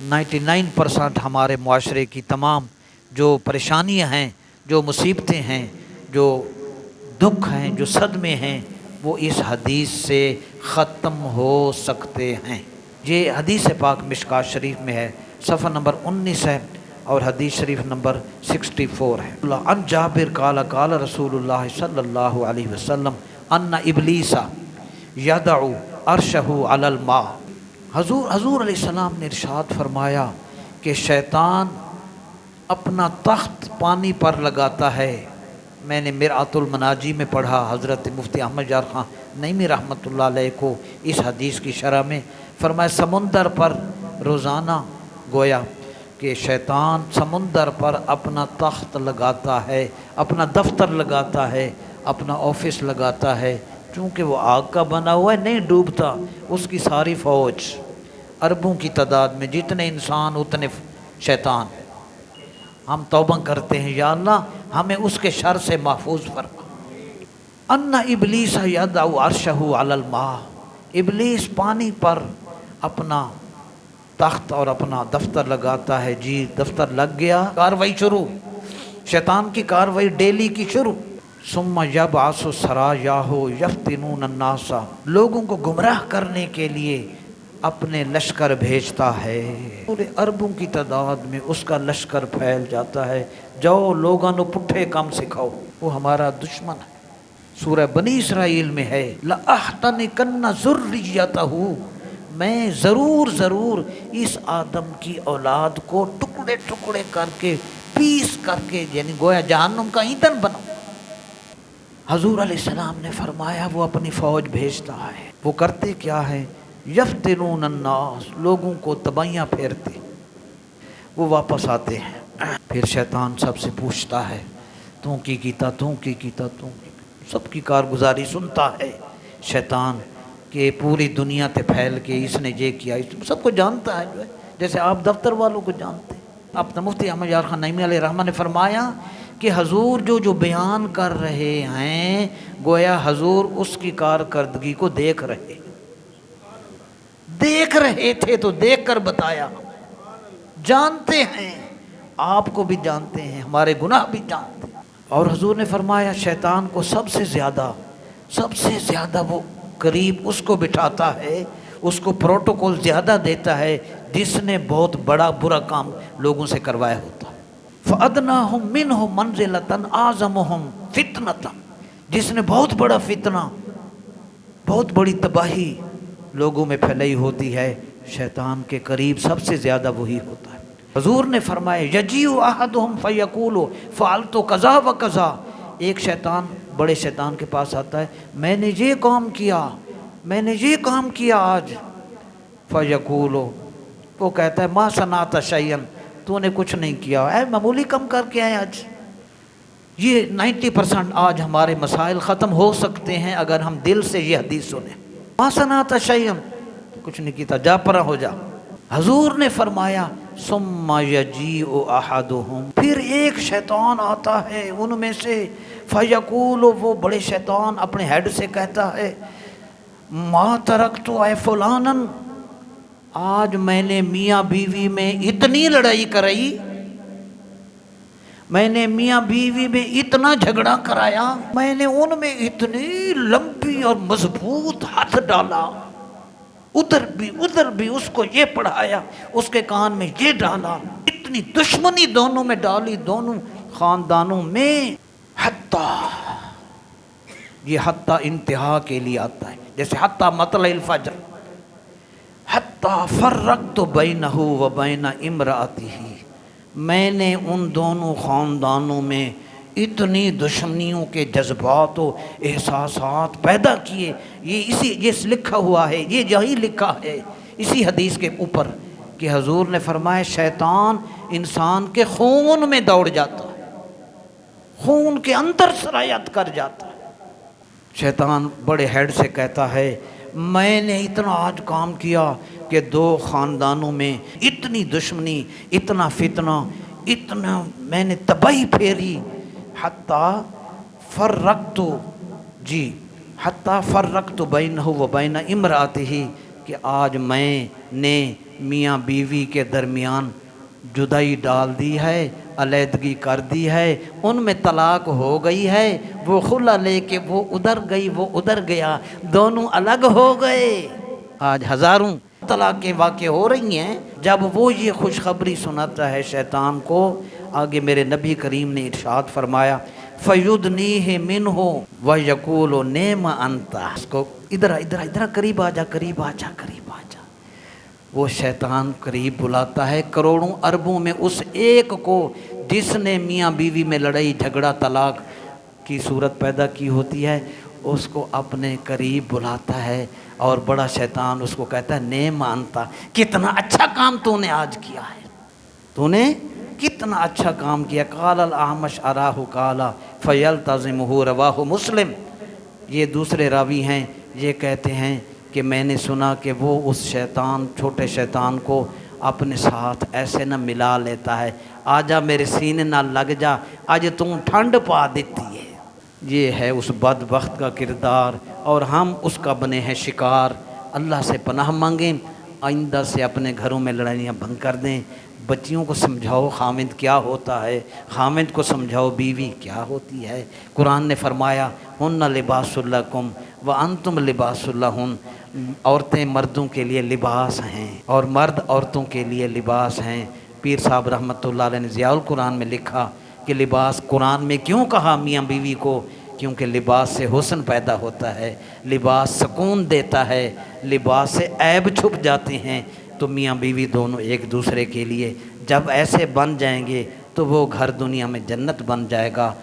99% ہمارے معاشرے کی تمام جو پریشانیاں ہیں، جو مصیبتیں ہیں، جو دکھ ہیں، جو صدمے ہیں، وہ اس حدیث سے ختم ہو سکتے ہیں۔ یہ حدیث پاک مشکوٰۃ شریف میں ہے، صفحہ نمبر 19 ہے اور حدیث شریف نمبر 64 ہے۔ ان جابر قال قال رسول اللہ صلی اللہ علیہ وسلم ان ابلیس یدع عرشہ علی الماء۔ حضور علیہ السلام نے ارشاد فرمایا کہ شیطان اپنا تخت پانی پر لگاتا ہے۔ میں نے مرآت المناجی میں پڑھا، حضرت مفتی احمد یار خان نعیمی رحمۃ اللہ علیہ کو اس حدیث کی شرح میں فرمایا سمندر پر روزانہ گویا کہ شیطان سمندر پر اپنا تخت لگاتا ہے، اپنا دفتر لگاتا ہے، اپنا آفس لگاتا ہے۔ چونکہ وہ آگ کا بنا ہوا ہے، نہیں ڈوبتا، اس کی ساری فوج اربوں کی تعداد میں جتنے انسان اتنے شیطان۔ ہم توبہ کرتے ہیں یا اللہ ہمیں اس کے شر سے محفوظ فرما۔ ان ابلیس یدع عرشہ علی الماء، ابلیس پانی پر اپنا تخت اور اپنا دفتر لگاتا ہے۔ جی دفتر لگ گیا، کاروائی شروع، شیطان کی کاروائی ڈیلی کی شروع۔ ثم یبعث سرایاہ یفتنون الناس، لوگوں کو گمراہ کرنے کے لیے اپنے لشکر بھیجتا ہے، پورے اربوں کی تعداد میں اس کا لشکر پھیل جاتا ہے۔ جاؤ لوگوں نو پٹھے کام سکھاؤ، وہ ہمارا دشمن ہے۔ سورہ بنی اسرائیل میں ہے لَأَحْتَنِكَنَّ ذُرِّيَّتَهُ، میں ضرور اس آدم کی اولاد کو ٹکڑے ٹکڑے کر کے پیس کر کے یعنی گویا جہنم کا ایندھن بناؤں۔ حضور علیہ السلام نے فرمایا وہ اپنی فوج بھیجتا ہے، وہ کرتے کیا ہے؟ یفتنون الناس، لوگوں کو تباہیاں پھیرتے، وہ واپس آتے ہیں۔ پھر شیطان سب سے پوچھتا ہے تو کی کیتا، سب کی کارگزاری سنتا ہے شیطان کہ پوری دنیا تے پھیل کے اس نے یہ کیا، سب کو جانتا ہے، جو ہے جیسے آپ دفتر والوں کو جانتے ہیں۔ اپنا مفتی احمد یار خان نعیمی علیہ رحمہ نے فرمایا کہ حضور جو بیان کر رہے ہیں گویا حضور اس کی کارکردگی کو دیکھ رہے تھے تو دیکھ کر بتایا، جانتے ہیں، آپ کو بھی جانتے ہیں، ہمارے گناہ بھی جانتے ہیں۔ اور حضور نے فرمایا شیطان کو سب سے زیادہ وہ قریب اس کو بٹھاتا ہے، اس کو پروٹوکول زیادہ دیتا ہے جس نے بہت بڑا برا کام لوگوں سے کروایا ہوتا ہے۔ فَأَدْنَاهُمْ مِنْهُ مَنْزِلَةً أَعْظَمُهُمْ فِتْنَةً، جس نے بہت بڑا فتنہ، بہت بڑی تباہی لوگوں میں پھیلائی ہوتی ہے، شیطان کے قریب سب سے زیادہ وہی ہوتا ہے۔ حضور نے فرمایا یجیء احدهم فیقول فعلت کذا و کذا، ایک شیطان بڑے شیطان کے پاس آتا ہے، میں نے یہ کام کیا آج، فیقول، وہ کہتا ہے ما صنعت شیئا، تو نے کچھ نہیں کیا، اے معمولی کم کر کے آئے آج۔ یہ 90% آج ہمارے مسائل ختم ہو سکتے ہیں اگر ہم دل سے یہ حدیث سنیں۔ ما صنعت شیئا، کچھ نہیں کیتا، جا پرا ہو جا۔ حضور نے فرمایا ثم یجیء احدهم، پھر ایک شیطان آتا ہے ان میں سے، فیقول، وہ بڑے شیطان اپنے ہیڈ سے کہتا ہے ما ترکت اے فلانا، آج میں نے میاں بیوی میں اتنی لڑائی کرائی، میں نے میاں بیوی میں اتنا جھگڑا کرایا، میں نے ان میں اتنی لمبی اور مضبوط ہاتھ ڈالا، ادھر بھی اس کو یہ پڑھایا، اس کے کان میں یہ ڈالا، اتنی دشمنی دونوں میں ڈالی، دونوں خاندانوں میں، یہ حتیٰ انتہا کے لیے آتا ہے، جیسے حتیٰ مطلع الفجر، حتیٰ فرقت بینہ و بین امرأتہ، میں نے ان دونوں خاندانوں میں اتنی دشمنیوں کے جذبات و احساسات پیدا کیے۔ یہ لکھا ہوا ہے، یہ یہی لکھا ہے اسی حدیث کے اوپر کہ حضور نے فرمایا شیطان انسان کے خون میں دوڑ جاتا ہے، خون کے اندر سرایت کر جاتا ہے۔ شیطان بڑے ہیڈ سے کہتا ہے میں نے اتنا آج کام کیا کہ دو خاندانوں میں اتنی دشمنی، اتنا فتنہ، اتنا میں نے تباہی پھیری، حتیٰ فرقت بینہ و بین امرأتہ، کہ آج میں نے میاں بیوی کے درمیان جدائی ڈال دی ہے، علیحدگی کر دی ہے، ان میں طلاق ہو گئی ہے، وہ خلا لے کے وہ ادھر گئی وہ ادھر گیا، دونوں الگ ہو گئے۔ آج ہزاروں طلاق کے واقع ہو رہی ہیں۔ جب وہ یہ خوشخبری سناتا ہے شیطان کو، آگے میرے نبی کریم نے ارشاد فرمایا فَيُدْنِيهِ مِنْهُ وَيَقُولُ نِعْمَ أَنْتَ، اس کو ادھر قریب آ جا، قریب آ جا، قریب آ جا۔ وہ شیطان قریب بلاتا ہے کروڑوں اربوں میں اس ایک کو جس نے میاں بیوی میں لڑائی جھگڑا طلاق کی صورت پیدا کی ہوتی ہے، اس کو اپنے قریب بلاتا ہے اور بڑا شیطان اس کو کہتا ہے نعم انت، کتنا اچھا کام تو نے آج کیا ہے، تو نے کتنا اچھا کام کیا۔ قال الاعمش اراہ قال فیلتزمہ، رواہ مسلم۔ یہ دوسرے راوی ہیں، یہ کہتے ہیں کہ میں نے سنا کہ وہ اس شیطان، چھوٹے شیطان کو اپنے ساتھ ایسے نہ ملا لیتا ہے، آجا میرے سینے نہ لگ جا، آج تم ٹھنڈ پا دیتی ہے۔ یہ ہے اس بدبخت کا کردار اور ہم اس کا بنے ہیں شکار۔ اللہ سے پناہ مانگیں، آئندہ سے اپنے گھروں میں لڑائیاں بند کر دیں۔ بچیوں کو سمجھاؤ خامند کیا ہوتا ہے، خامند کو سمجھاؤ بیوی کیا ہوتی ہے۔ قرآن نے فرمایا ہن لباس لکم وانتم لباس لہن، عورتیں مردوں کے لیے لباس ہیں اور مرد عورتوں کے لیے لباس ہیں۔ پیر صاحب رحمۃ اللہ علیہ نے ضیاء القرآن میں لکھا کہ لباس قرآن میں کیوں کہا میاں بیوی کو، کیونکہ لباس سے حسن پیدا ہوتا ہے، لباس سکون دیتا ہے، لباس سے عیب چھپ جاتے ہیں۔ تو میاں بیوی دونوں ایک دوسرے کے لیے جب ایسے بن جائیں گے تو وہ گھر دنیا میں جنت بن جائے گا۔